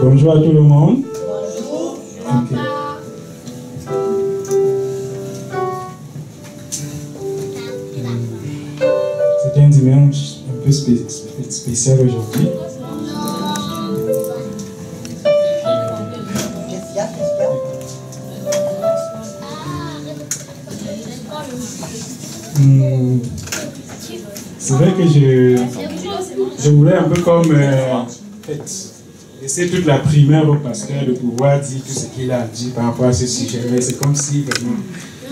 Bonjour à tout le monde. Bonjour. Okay. C'est un dimanche un peu spécial aujourd'hui. C'est vrai que je voulais un peu comme laisser toute la primaire au pasteur de pouvoir dire tout ce qu'il a dit par rapport à ce sujet. Mais c'est comme si vraiment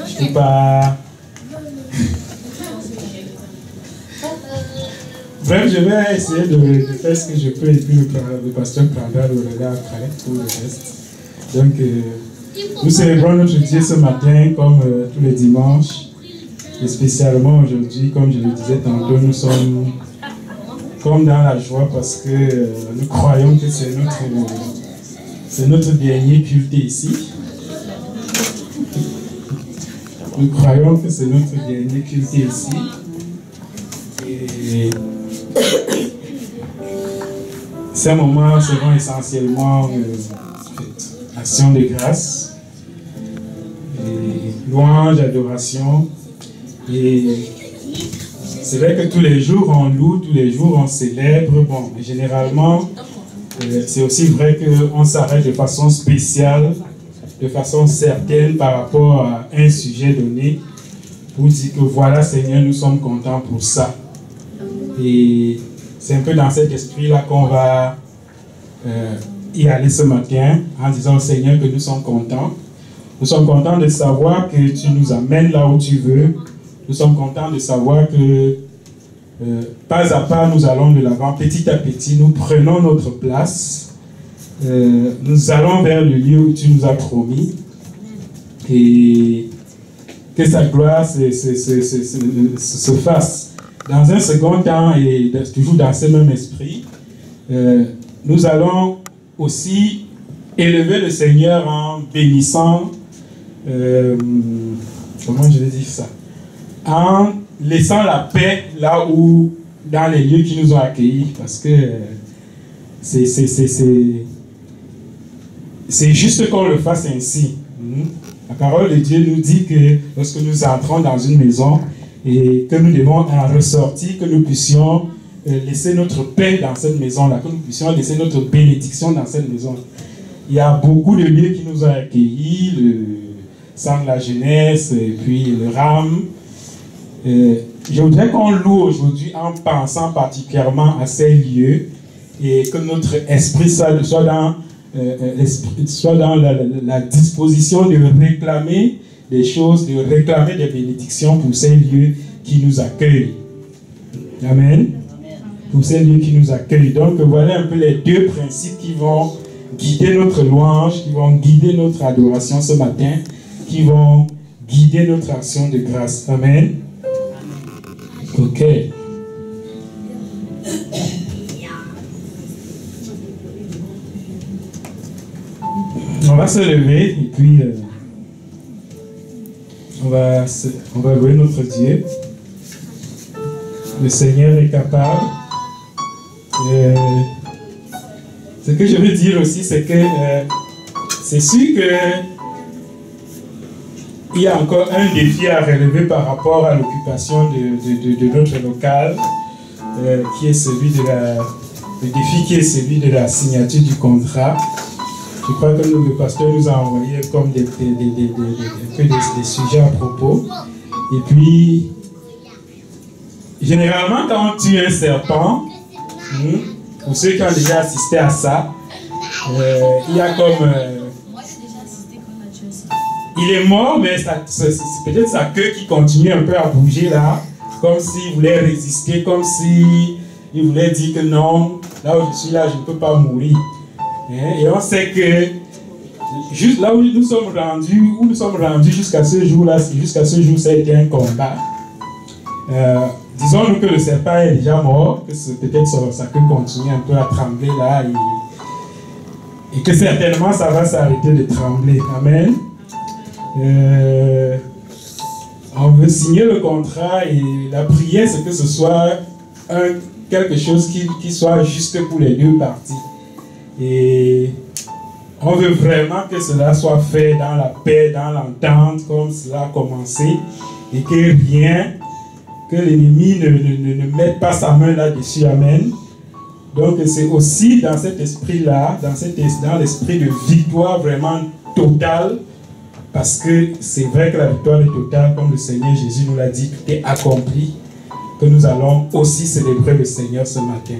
je ne peux pas. Bref, je vais essayer de faire ce que je peux et puis le pasteur prendra le relais après pour le reste. Donc, nous célébrons notre Dieu ce matin comme tous les dimanches. Et spécialement aujourd'hui, comme je le disais tantôt, nous sommes comme dans la joie parce que nous croyons que c'est notre dernier culte ici. Nous croyons que c'est notre dernier culte ici. Et ces moments seront essentiellement action de grâce, et louange, adoration. Et c'est vrai que tous les jours on loue, tous les jours on célèbre. Bon, mais généralement, c'est aussi vrai qu'on s'arrête de façon spéciale, de façon certaine par rapport à un sujet donné, pour dire que voilà Seigneur, nous sommes contents pour ça. Et c'est un peu dans cet esprit-là qu'on va y aller ce matin, en disant au Seigneur que nous sommes contents. Nous sommes contents de savoir que tu nous amènes là où tu veux. Nous sommes contents de savoir que pas à pas, nous allons de l'avant, petit à petit, nous prenons notre place. Nous allons vers le lieu où tu nous as promis. Et que sa gloire se fasse. Dans un second temps, et toujours dans ce même esprit, nous allons aussi élever le Seigneur en bénissant, comment je vais dire ça, en laissant la paix là où, dans les lieux qui nous ont accueillis, parce que c'est juste qu'on le fasse ainsi. La parole de Dieu nous dit que lorsque nous entrons dans une maison et que nous devons en ressortir, que nous puissions laisser notre paix dans cette maison-là, que nous puissions laisser notre bénédiction dans cette maison. Il y a beaucoup de lieux qui nous ont accueillis, le centre de la jeunesse, et puis le RAM. Je voudrais qu'on loue aujourd'hui en pensant particulièrement à ces lieux et que notre esprit soit dans la disposition de réclamer des choses, de réclamer des bénédictions pour ces lieux qui nous accueillent. Amen. Pour ces lieux qui nous accueillent. Donc voilà un peu les deux principes qui vont guider notre louange, qui vont guider notre adoration ce matin, qui vont guider notre action de grâce. Amen. Ok. On va se lever et puis on va louer notre Dieu. Le Seigneur est capable. Ce que je veux dire aussi, c'est que c'est sûr que il y a encore un défi à relever par rapport à l'occupation de notre local, qui est celui le défi qui est celui de la signature du contrat. Je crois que le pasteur nous a envoyé comme des sujets à propos. Et puis, généralement, quand on tue un serpent, pour ceux qui ont déjà assisté à ça, il y a comme... il est mort, mais c'est peut-être sa queue qui continue un peu à bouger là, comme s'il voulait résister, comme s'il voulait dire que non, là où je suis là, je ne peux pas mourir. Et on sait que juste là où nous sommes rendus jusqu'à ce jour-là, jusqu'à ce jour, ça a été un combat. Disons-nous que le serpent est déjà mort, que peut-être sa queue continue un peu à trembler là, et que certainement ça va s'arrêter de trembler. Amen. On veut signer le contrat et la prière, c'est que ce soit quelque chose qui soit juste pour les deux parties. Et On veut vraiment que cela soit fait dans la paix, dans l'entente, comme cela a commencé, et que rien, que l'ennemi ne mette pas sa main là-dessus. Amen. Donc c'est aussi dans cet esprit-là, dans l'esprit de victoire vraiment totale, parce que c'est vrai que la victoire est totale, comme le Seigneur Jésus nous l'a dit, tout est accompli, que nous allons aussi célébrer le Seigneur ce matin.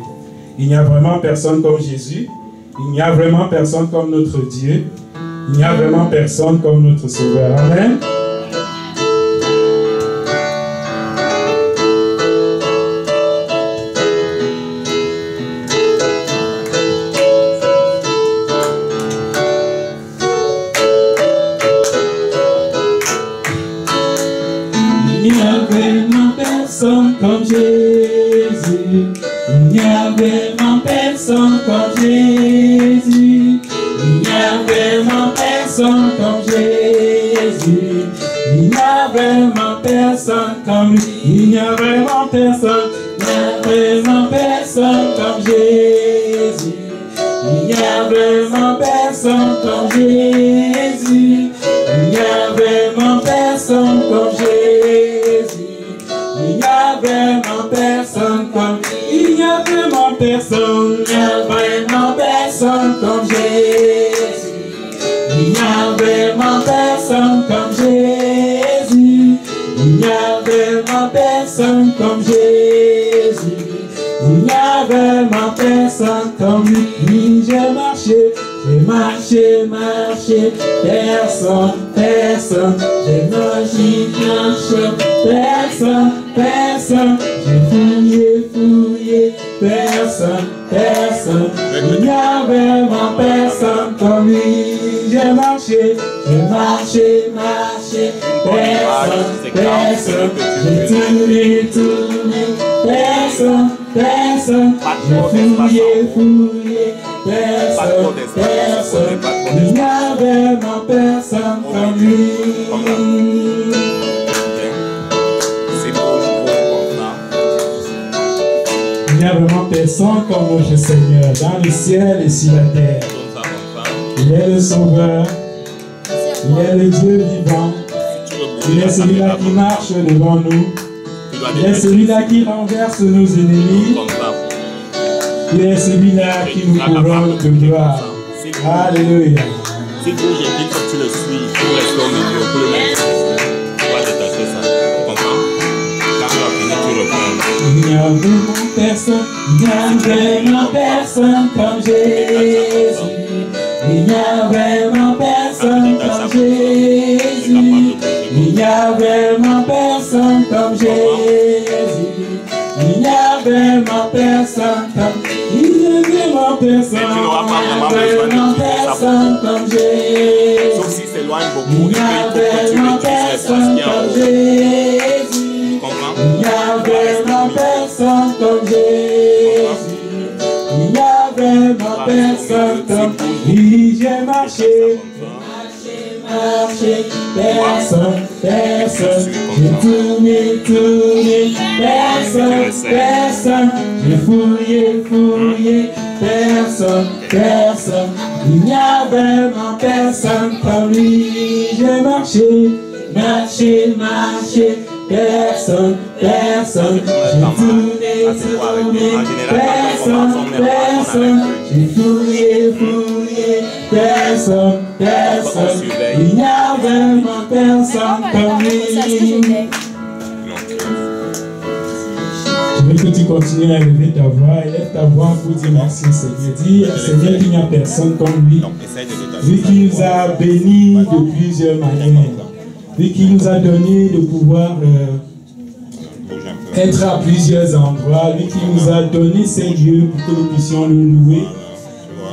Il n'y a vraiment personne comme Jésus, il n'y a vraiment personne comme notre Dieu, il n'y a vraiment personne comme notre Sauveur. Amen. Il n'y a vraiment personne comme Jésus. Il n'y a vraiment personne comme Jésus. Il n'y a vraiment personne comme Jésus. Il n'y a vraiment personne comme lui. Il n'y a vraiment personne. Il n'y a vraiment personne comme Jésus. Il n'y a vraiment personne comme Jésus. Il n'y a vraiment personne comme Jésus. Il n'y a vraiment personne comme il n'y a vraiment personne. Il n'y a vraiment personne comme Jésus. Il n'y a vraiment personne comme Jésus. Il n'y a vraiment personne comme Jésus. Il n'y a vraiment personne comme lui. J'ai marché, personne, personne. J'ai marché, personne, personne. J'ai fouillé, personne, personne. Il n'y a vraiment personne comme lui. J'ai marché, personne, personne. J'ai tourné, personne, personne. J'ai fouillé, personne, personne. Il n'y a vraiment personne comme lui. Il n'y a vraiment personne comme notre Seigneur dans le ciel et sur la terre. Il est le Sauveur, il est le Dieu vivant, il est celui-là qui marche devant nous, il est celui-là qui renverse nos ennemis, il est celui-là qui nous couronne de gloire. Alléluia. Si vous, j'ai dit que tu le suis, pour rester au milieu, pour le mettre, tu vas détacher ça. Tu comprends? Quand tu vas finir, tu reprends. Il n'y a vraiment personne, il n'y a vraiment personne comme Jésus. Il n'y a vraiment personne comme Jésus. Il n'y a vraiment personne comme Jésus. Il n'y a vraiment personne comme il n'y a vraiment personne comme Jésus. Sauf s'il s'éloigne beaucoup, il n'y a vraiment personne comme Jésus. Il n'y a vraiment personne comme Jésus. Il n'y a vraiment personne comme lui. J'ai marché, personne, personne. J'ai tourné, personne, personne. J'ai fouillé, personne, personne. Il n'y a vraiment personne comme lui. J'ai marché, personne, personne. J'ai tourné, personne, personne. J'ai fouillé, personne, personne. Il n'y a vraiment personne comme lui. Je veux que tu continues à élever ta voix, élève ta voix pour dire merci Seigneur. Dis Seigneur qu'il n'y a personne comme lui. Lui qui nous a bénis de plusieurs manières. Lui qui nous a donné de pouvoir être à plusieurs endroits. Lui qui nous a donné ces lieux pour que nous puissions le louer.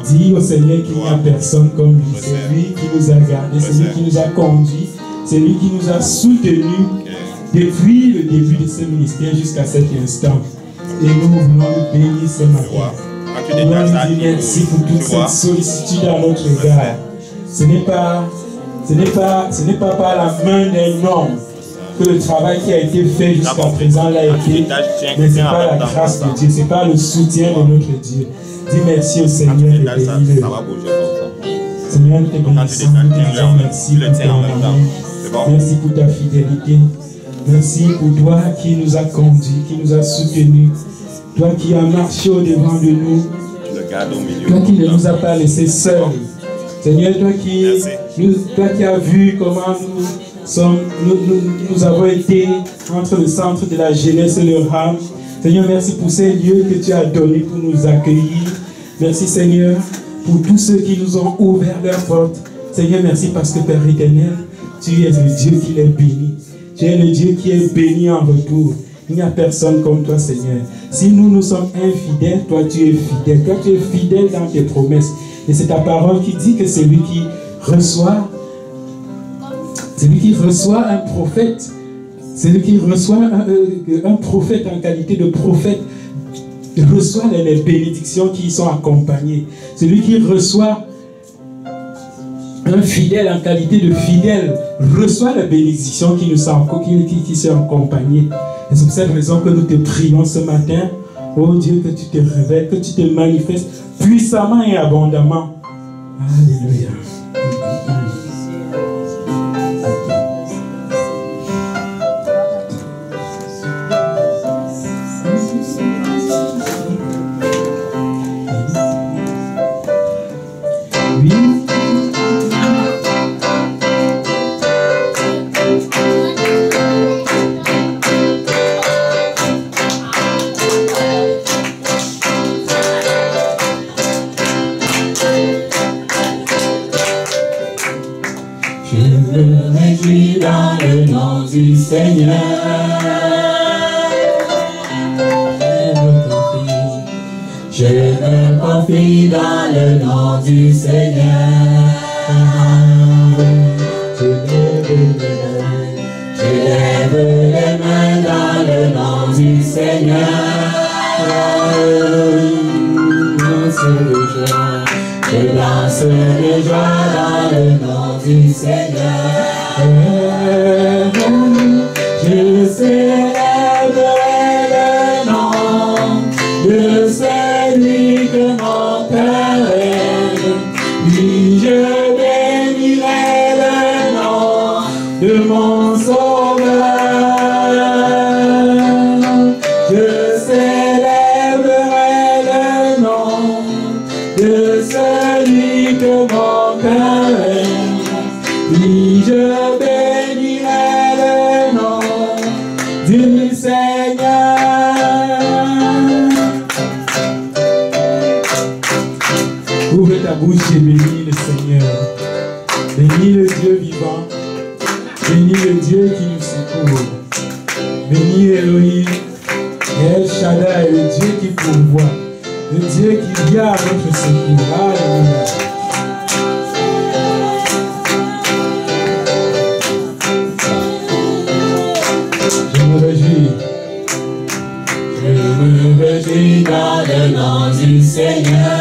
Dis au Seigneur qu'il n'y a personne comme lui. C'est lui qui nous a gardés, c'est lui qui nous a conduits, c'est lui qui nous a soutenus depuis le début de ce ministère jusqu'à cet instant. Et nous voulons le bénir ce matin. Nous voulons lui dire merci pour toute cette sollicitude à notre égard. Ce n'est pas par la main d'un homme que le travail qui a été fait jusqu'à présent l'a été, mais c'est par la grâce de Dieu, c'est par le soutien de notre Dieu. Dis merci au Seigneur et bénis-le. Seigneur, nous te bénissons, nous te disons merci pour ton amour. Merci pour ta fidélité. Merci pour toi qui nous a conduits, qui nous a soutenus. Toi qui as marché au-devant de nous. Toi qui ne nous as pas laissés seuls. Seigneur, toi qui as vu comment nous avons été entre le centre de la jeunesse et le RAM. Seigneur, merci pour ces lieux que tu as donnés pour nous accueillir. Merci Seigneur pour tous ceux qui nous ont ouvert leurs portes. Seigneur, merci parce que Père éternel, tu es le Dieu qui les bénit. Tu es le Dieu qui est béni en retour. Il n'y a personne comme toi, Seigneur. Si nous sommes infidèles, toi tu es fidèle. Toi tu es fidèle dans tes promesses. Et c'est ta parole qui dit que celui qui reçoit un prophète, celui qui reçoit un prophète en qualité de prophète, reçoit les bénédictions qui y sont accompagnées. Celui qui reçoit un fidèle en qualité de fidèle reçoit les bénédictions qui sont accompagnées. Et c'est pour cette raison que nous te prions ce matin. Oh Dieu, que tu te révèles, que tu te manifestes puissamment et abondamment. Alléluia. Du Seigneur, je me confie dans le nom du Seigneur. Je lève les mains dans le nom du Seigneur. Je danse de joie dans le nom du Seigneur. Je célébrerai le nom de celui que mon cœur aime. Oui, je bénirai le nom de mon Sauveur. Je célébrerai le nom de celui que mon cœur aime. Oui, je bénirai le nom du Seigneur. Ouvre ta bouche et bénis le Seigneur. Bénis le Dieu vivant. Bénis le Dieu qui nous secourt. Bénis Elohim, El Shaddai, le Dieu qui pourvoit. Le Dieu qui vient à notre secours. Alléluia. Je me réjouis dans le nom du Seigneur.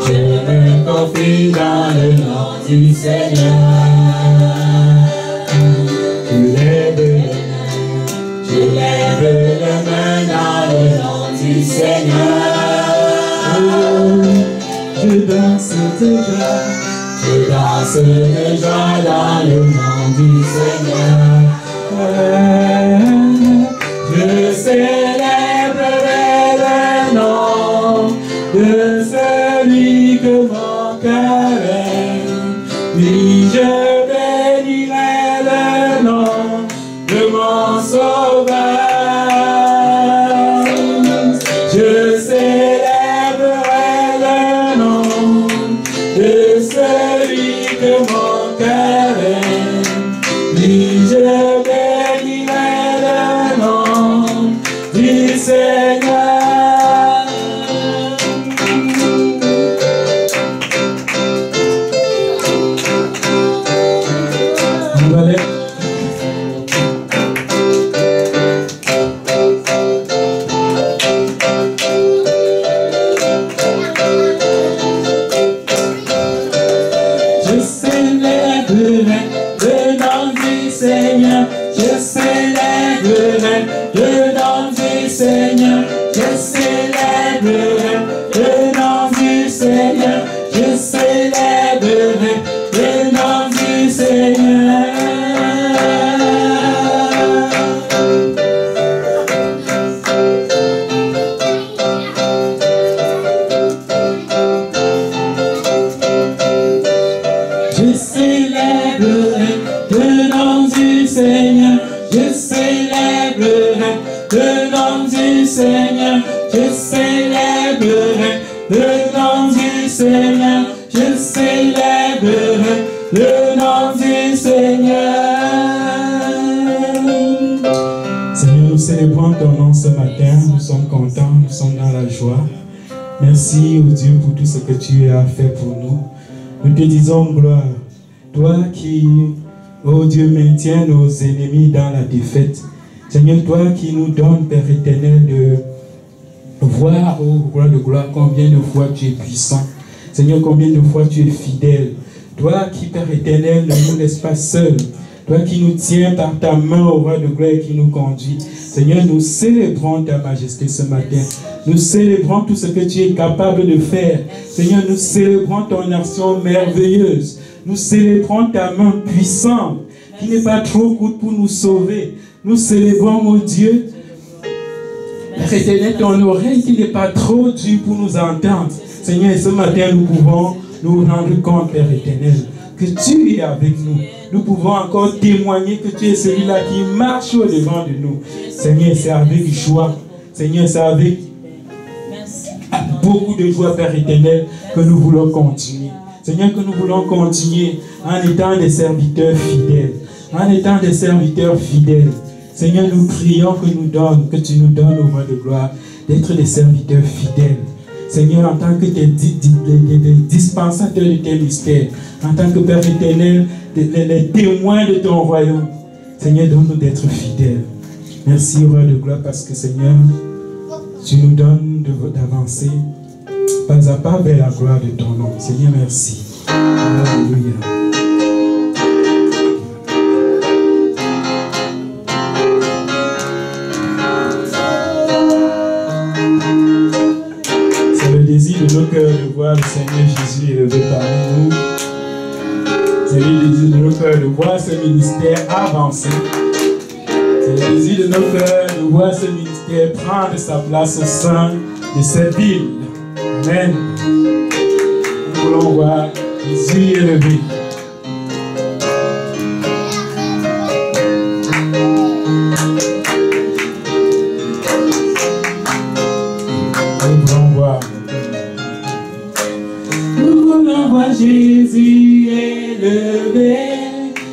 Je me confie dans le nom du Seigneur. Je lève les mains dans le nom du Seigneur. Je danse de joie. Je danse de joie dans le nom du Seigneur. Je célébrerai le nom de celui que mon cœur aime. Oui, je bénirai le nom de mon Sauveur. Je célébrerai le nom de celui que mon cœur aime. Oui, je bénirai le nom du Seigneur. Je célèbre je célébrerai le nom du Seigneur. Seigneur, nous célébrons ton nom ce matin, nous sommes contents, nous sommes dans la joie. Merci, oh Dieu, pour tout ce que tu as fait pour nous. Nous te disons gloire. Toi qui, oh Dieu, maintiens nos ennemis dans la défaite. Seigneur, toi qui nous donnes, Père éternel, de voir, oh gloire de gloire, combien de fois tu es puissant. Seigneur, combien de fois tu es fidèle. Toi qui, Père éternel, ne nous laisse pas seuls. Toi qui nous tiens par ta main, au roi de gloire, qui nous conduit. Seigneur, nous célébrons ta majesté ce matin. Nous célébrons tout ce que tu es capable de faire. Seigneur, nous célébrons ton action merveilleuse. Nous célébrons ta main puissante, qui n'est pas trop courte pour nous sauver. Nous célébrons, mon Dieu, Père éternel, ton oreille qui n'est pas trop dure pour nous entendre. Seigneur, ce matin, nous pouvons nous rendre compte, Père éternel, que tu es avec nous. Nous pouvons encore témoigner que tu es celui-là qui marche au-devant de nous. Seigneur, c'est avec joie. Seigneur, c'est avec beaucoup de joie, Père éternel, que nous voulons continuer. Seigneur, que nous voulons continuer en étant des serviteurs fidèles. En étant des serviteurs fidèles. Seigneur, nous prions que tu nous donnes au roi de gloire d'être des serviteurs fidèles. Seigneur, en tant que des dispensateurs de tes mystères, en tant que Père éternel, les témoins de ton royaume, Seigneur, donne-nous d'être fidèles. Merci, roi de gloire, parce que Seigneur, tu nous donnes d'avancer pas à pas vers la gloire de ton nom. Seigneur, merci. Alléluia. De nos cœurs de voir le Seigneur Jésus élevé parmi nous. C'est le désir de nos cœurs de voir ce ministère avancer. C'est le désir de nos cœurs de voir ce ministère prendre sa place au sein de cette ville. Amen. Nous voulons voir Jésus élevé. Jésus élevé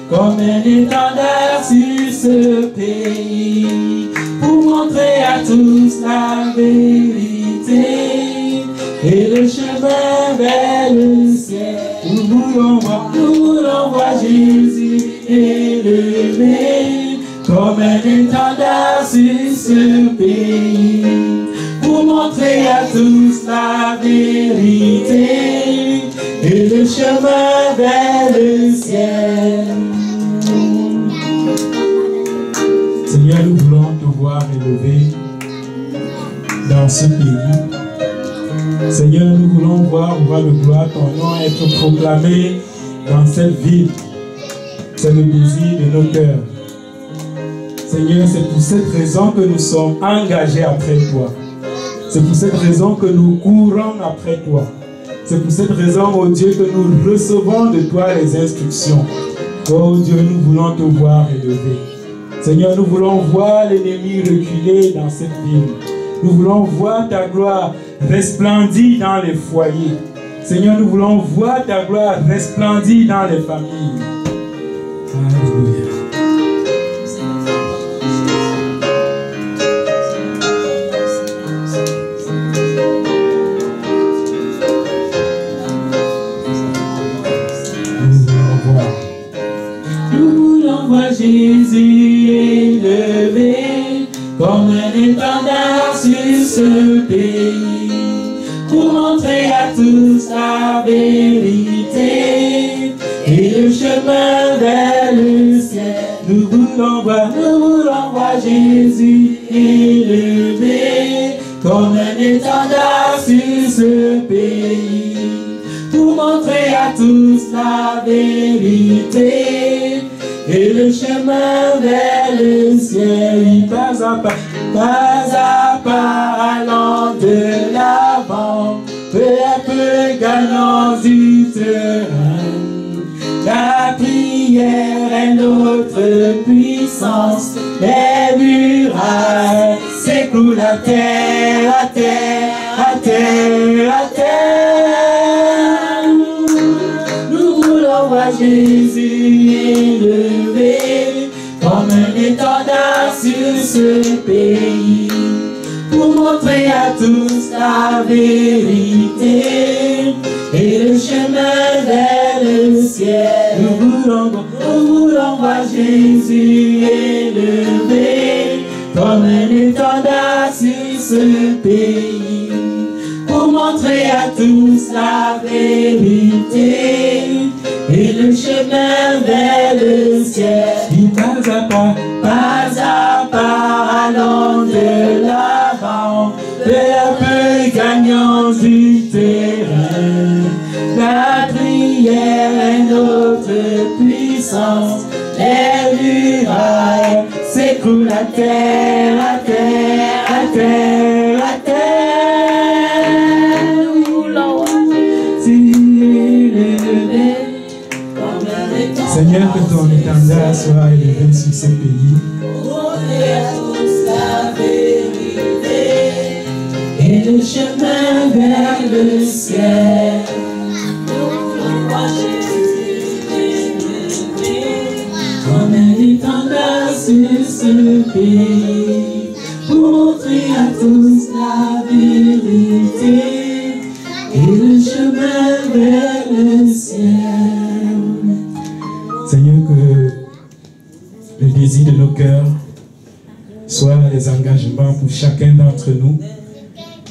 comme un étendard sur ce pays pour montrer à tous la vérité et le chemin vers le ciel. Nous voulons voir Jésus élevé comme un étendard sur ce pays pour montrer à tous la vérité et le chemin vers le ciel. Seigneur, nous voulons te voir élevé dans ce pays. Seigneur, nous voulons voir, roi de gloire, ton nom être proclamé dans cette ville. C'est le désir de nos cœurs. Seigneur, c'est pour cette raison que nous sommes engagés après toi. C'est pour cette raison que nous courons après toi. C'est pour cette raison, oh Dieu, que nous recevons de toi les instructions. Oh Dieu, nous voulons te voir élevé. Seigneur, nous voulons voir l'ennemi reculer dans cette ville. Nous voulons voir ta gloire resplendir dans les foyers. Seigneur, nous voulons voir ta gloire resplendir dans les familles. Alléluia. Jésus élevé comme un étendard sur ce pays pour montrer à tous la vérité et le chemin vers le ciel. Nous voulons voir Jésus élevé comme un étendard sur ce pays pour montrer à tous la vérité et le chemin vers le ciel. Pas à pas, allant de l'avant, peu à peu gagnant du terrain. La prière est notre puissance, les murailles s'écroulent à terre, à terre, à terre, à terre. Jésus élevé comme un étendard sur ce pays, pour montrer à tous la vérité et le chemin vers le ciel. Nous voulons voir Jésus élevé comme un étendard sur ce pays, pour montrer à tous la vérité et le chemin vers le ciel. Et pas à pas, allons de l'avant, vers peu gagnant du terrain. La prière est notre puissance, les murailles s'écroulent à terre, à terre, à terre, à terre. Seigneur, que ton étendard soit élevé sur ce pays. Et le chemin vers le ciel. Comme un étendard sur ce pays, pour montrer à tous la vérité et le chemin vers le ciel. Seigneur, que le désir de nos cœurs soit des engagements pour chacun d'entre nous.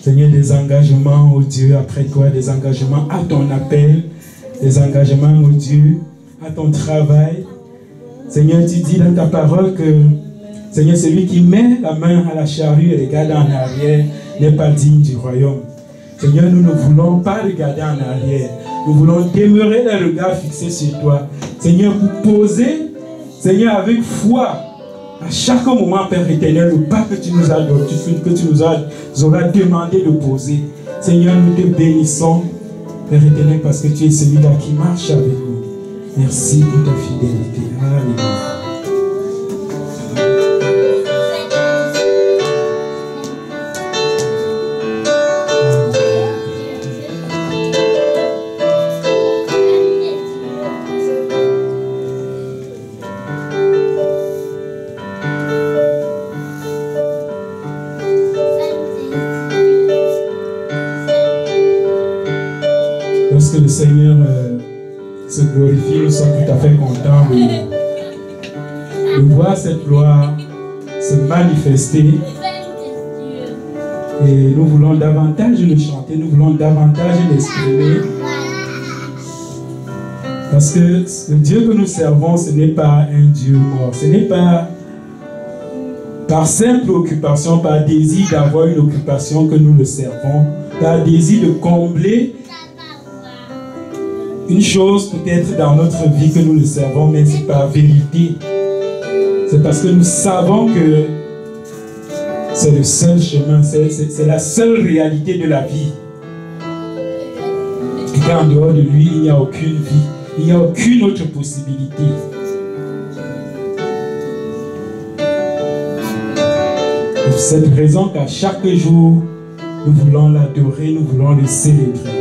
Seigneur, des engagements, oh Dieu, après toi, des engagements à ton appel, des engagements, oh Dieu, à ton travail. Seigneur, tu dis dans ta parole que, Seigneur, celui qui met la main à la charrue et regarde en arrière n'est pas digne du royaume. Seigneur, nous ne voulons pas regarder en arrière. Nous voulons demeurer le regard fixé sur toi. Seigneur, pour poser, Seigneur, avec foi, à chaque moment, Père éternel, le pas que tu nous as donné, que tu nous auras demandé de poser. Seigneur, nous te bénissons, Père éternel, parce que tu es celui-là qui marche avec nous. Merci pour ta fidélité. Alléluia. Lorsque le Seigneur se glorifie, nous sommes tout à fait contents de voir cette gloire se manifester. Et nous voulons davantage le chanter, nous voulons davantage l'exprimer. Parce que le Dieu que nous servons, ce n'est pas un Dieu mort. Ce n'est pas par simple occupation, par désir d'avoir une occupation que nous le servons, par désir de combler une chose peut-être dans notre vie que nous le servons, mais c'est par vérité. C'est parce que nous savons que c'est le seul chemin, c'est la seule réalité de la vie. Et qu'en dehors de lui, il n'y a aucune vie, il n'y a aucune autre possibilité. C'est pour cette raison qu'à chaque jour, nous voulons l'adorer, nous voulons le célébrer.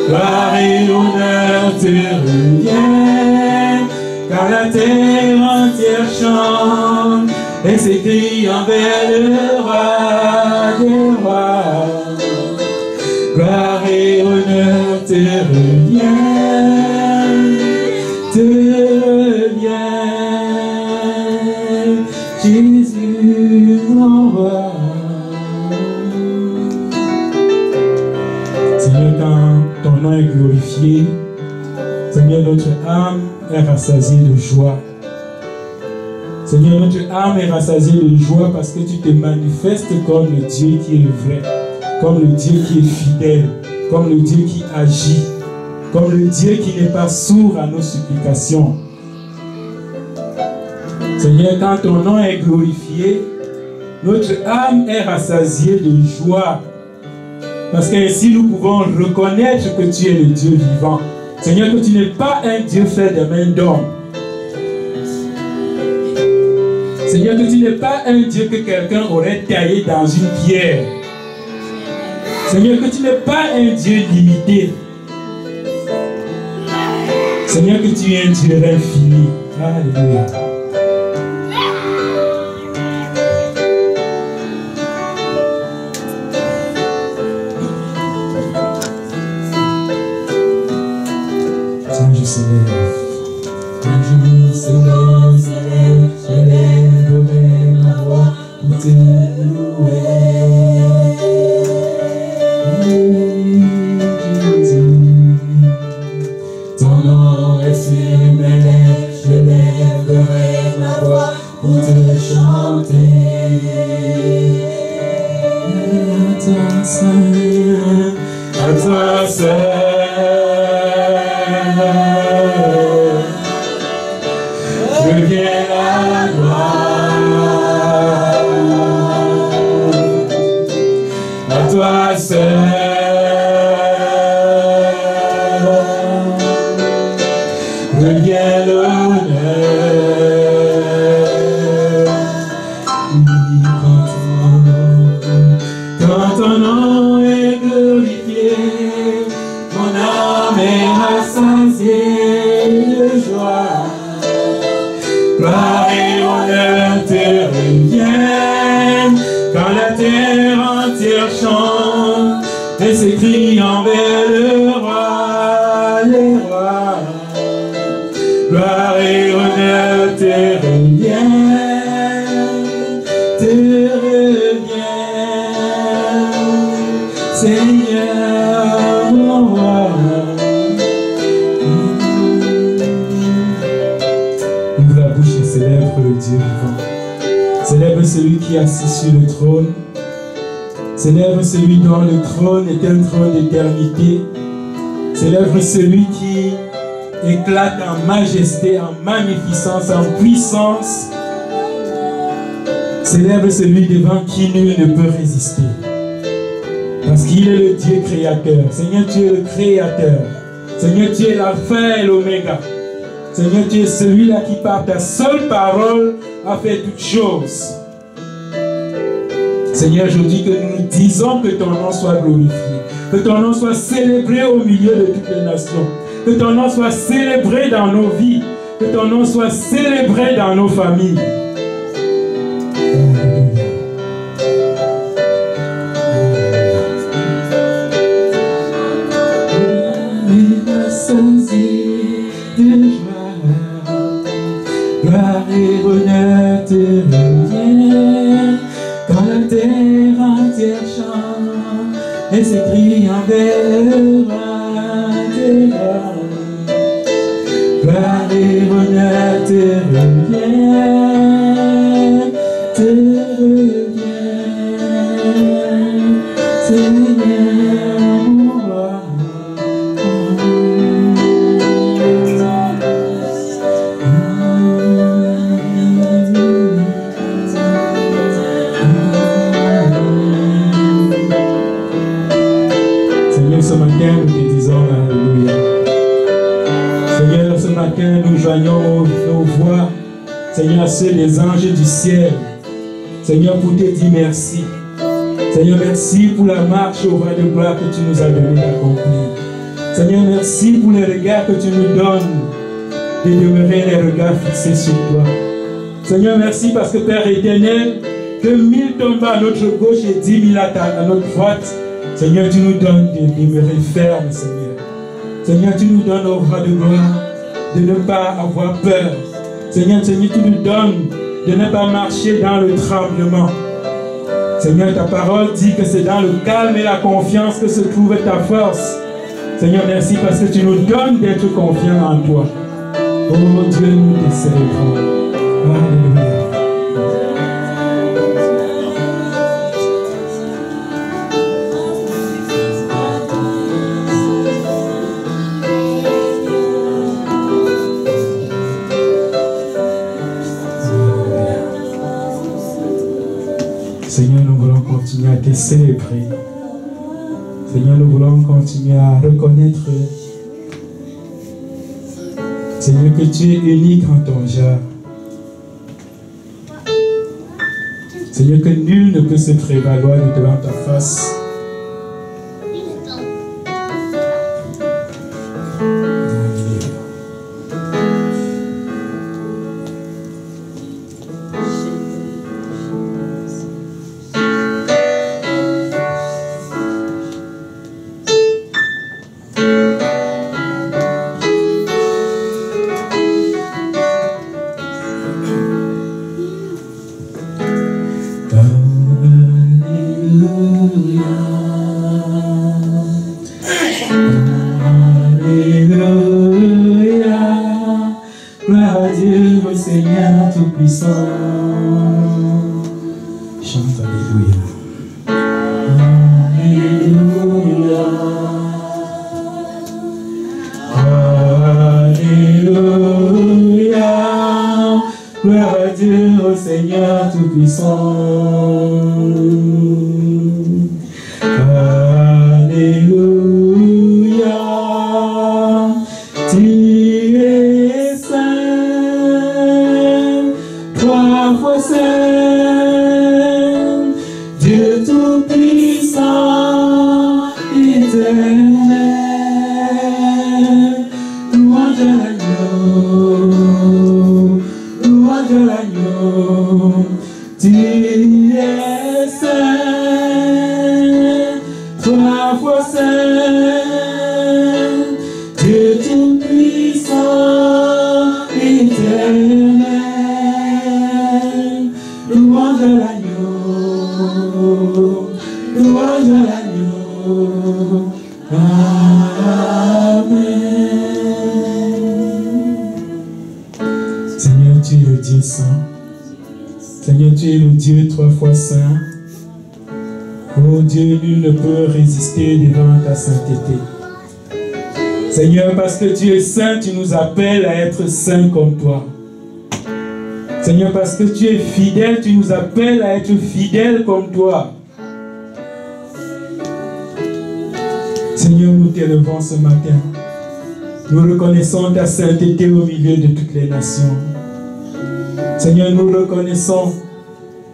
gloire et honneur te reviennent, car la terre entière chante et s'écrie envers le roi des rois. Gloire et honneur te reviennent, Jésus mon roi. Seigneur, quand ton nom est glorifié, Seigneur, notre âme est rassasiée de joie. Seigneur, notre âme est rassasiée de joie parce que tu te manifestes comme le Dieu qui est vrai, comme le Dieu qui est fidèle, comme le Dieu qui agit, comme le Dieu qui n'est pas sourd à nos supplications. Seigneur, quand ton nom est glorifié, notre âme est rassasiée de joie. Parce qu'ainsi nous pouvons reconnaître que tu es le Dieu vivant. Seigneur, que tu n'es pas un Dieu fait de main d'homme. Seigneur, que tu n'es pas un Dieu que quelqu'un aurait taillé dans une pierre. Seigneur, que tu n'es pas un Dieu limité. Seigneur, que tu es un Dieu infini. Alléluia. Célèbre celui dont le trône est un trône d'éternité. Célèbre celui qui éclate en majesté, en magnificence, en puissance. Célèbre celui devant qui nul ne peut résister. Parce qu'il est le Dieu créateur. Seigneur, tu es le créateur. Seigneur, tu es l'alpha et l'oméga. Seigneur, tu es celui-là qui par ta seule parole a fait toutes choses. Seigneur, je dis que nous disons que ton nom soit glorifié, que ton nom soit célébré au milieu de toutes les nations, que ton nom soit célébré dans nos vies, que ton nom soit célébré dans nos familles. Gloire et honneur te reviennent, quand la terre entière chante et s'écrie envers le roi des rois. Gloire et honneur te reviennent, Seigneur mon roi. Ce matin, nous te disons Alléluia. Seigneur, ce matin, nous joignons nos voix, Seigneur, à ceux des anges du ciel. Seigneur, pour te dire merci. Seigneur, merci pour la marche au roi de gloire que tu nous as donné d'accomplir. Seigneur, merci pour les regards que tu nous donnes, de demeurer les regards fixés sur toi. Seigneur, merci parce que Père éternel, que 1000 tombent à notre gauche et 10 000 à notre droite, Seigneur, tu nous donnes de demeurer ferme, Seigneur. Seigneur, tu nous donnes au bras de gloire de ne pas avoir peur. Seigneur, tu nous donnes de ne pas marcher dans le tremblement. Seigneur, ta parole dit que c'est dans le calme et la confiance que se trouve ta force. Seigneur, merci parce que tu nous donnes d'être confiants en toi. Oh Dieu, nous te célébrons. Alléluia. Seigneur, nous voulons continuer à te célébrer. Seigneur, nous voulons continuer à reconnaître, Seigneur, que tu es unique en ton genre. Seigneur, que nul ne peut se prévaloir devant ta face. Seigneur, parce que tu es saint, tu nous appelles à être saints comme toi. Seigneur, parce que tu es fidèle, tu nous appelles à être fidèles comme toi. Seigneur, nous t'élevons ce matin. Nous reconnaissons ta sainteté au milieu de toutes les nations. Seigneur, nous reconnaissons,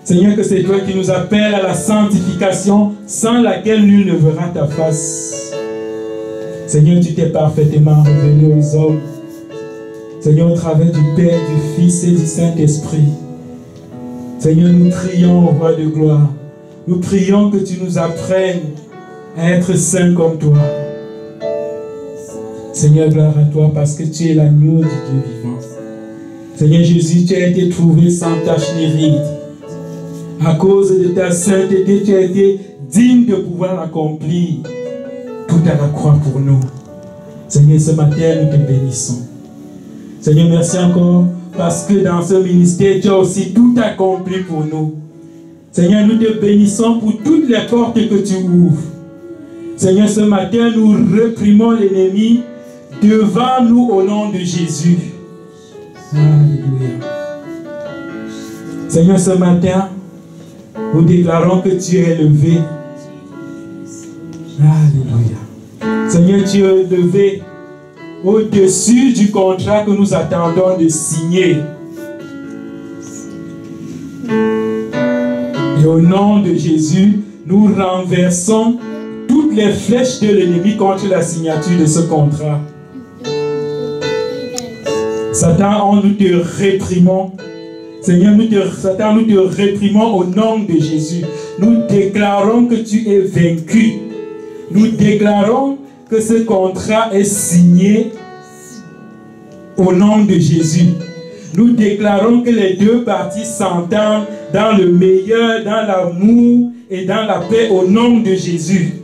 Seigneur, que c'est toi qui nous appelles à la sanctification sans laquelle nul ne verra ta face. Seigneur, tu t'es parfaitement révélé aux hommes. Seigneur, au travers du Père, du Fils et du Saint-Esprit. Seigneur, nous crions au roi de gloire. Nous prions que tu nous apprennes à être saints comme toi. Seigneur, gloire à toi parce que tu es l'agneau du Dieu vivant. Seigneur Jésus, tu as été trouvé sans tache ni ride. À cause de ta sainteté, tu as été digne de pouvoir accomplir tout à la croix pour nous. Seigneur, ce matin, nous te bénissons. Seigneur, merci encore parce que dans ce ministère, tu as aussi tout accompli pour nous. Seigneur, nous te bénissons pour toutes les portes que tu ouvres. Seigneur, ce matin, nous réprimons l'ennemi devant nous au nom de Jésus. Alléluia. Seigneur, ce matin, nous déclarons que tu es élevé. Alléluia. Seigneur, tu es élevé au-dessus du contrat que nous attendons de signer. Et au nom de Jésus, nous renversons toute toutes les flèches de l'ennemi contre la signature de ce contrat. Satan, nous te réprimons. Seigneur, Satan, nous te réprimons au nom de Jésus. Nous déclarons que tu es vaincu. Nous déclarons que ce contrat est signé au nom de Jésus. Nous déclarons que les deux parties s'entendent dans le meilleur, dans l'amour et dans la paix au nom de Jésus.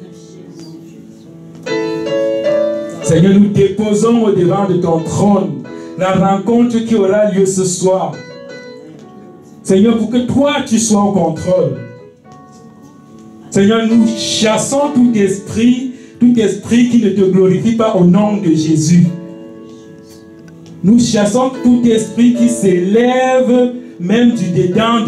Seigneur, nous déposons au devant de ton trône la rencontre qui aura lieu ce soir. Seigneur, pour que toi, tu sois au contrôle. Seigneur, nous chassons tout esprit qui ne te glorifie pas au nom de Jésus. Nous chassons tout esprit qui s'élève même du dedans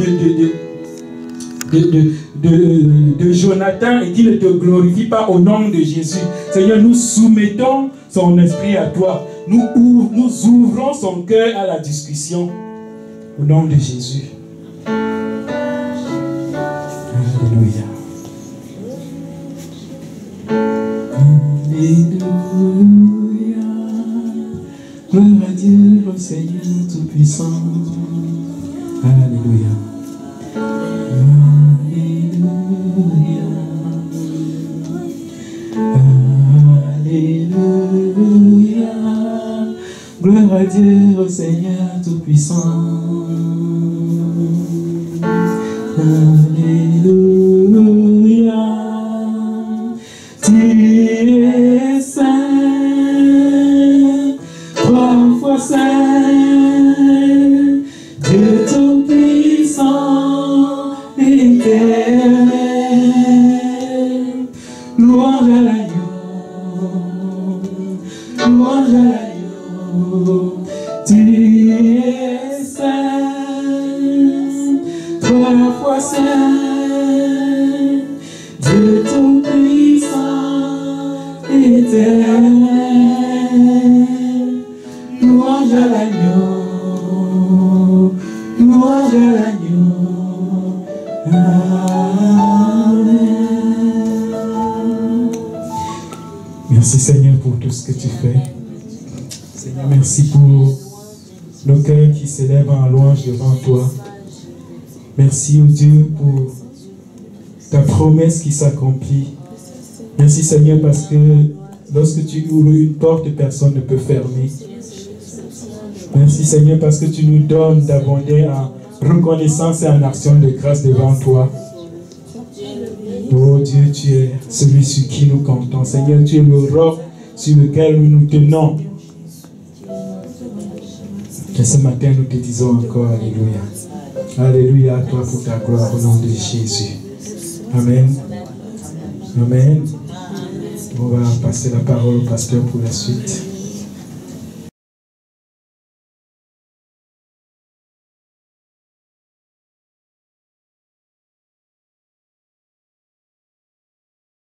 de Jonathan et qui ne te glorifie pas au nom de Jésus. Seigneur, nous soumettons son esprit à toi. Nous ouvrons son cœur à la discussion au nom de Jésus. Alléluia. Alléluia. Gloire à Dieu, au Seigneur Tout-Puissant. Alléluia. Alléluia. Gloire à Dieu, au Seigneur Tout-Puissant. Alléluia. Tu es saint, trois fois saint, Dieu Tout-Puissant, éternel. Louange à l'agneau, louange à l'agneau. Tu es saint, trois fois saint, Dieu Tout-Puissant, éternel. Louange à l'agneau, louange à l'agneau. Amen. Merci Seigneur pour tout ce que tu fais. Seigneur, merci pour nos cœurs qui s'élèvent en louange devant toi. Merci, oh Dieu, pour ta promesse qui s'accomplit. Merci Seigneur parce que lorsque tu ouvres une porte, personne ne peut fermer. Merci Seigneur parce que tu nous donnes d'abonder en reconnaissance et en action de grâce devant toi. Oh Dieu, tu es celui sur qui nous comptons. Seigneur, tu es le roc sur lequel nous nous tenons. Et ce matin, nous te disons encore Alléluia. Alléluia à toi pour ta gloire au nom de Jésus. Amen. Amen. On va passer la parole au pasteur pour la suite.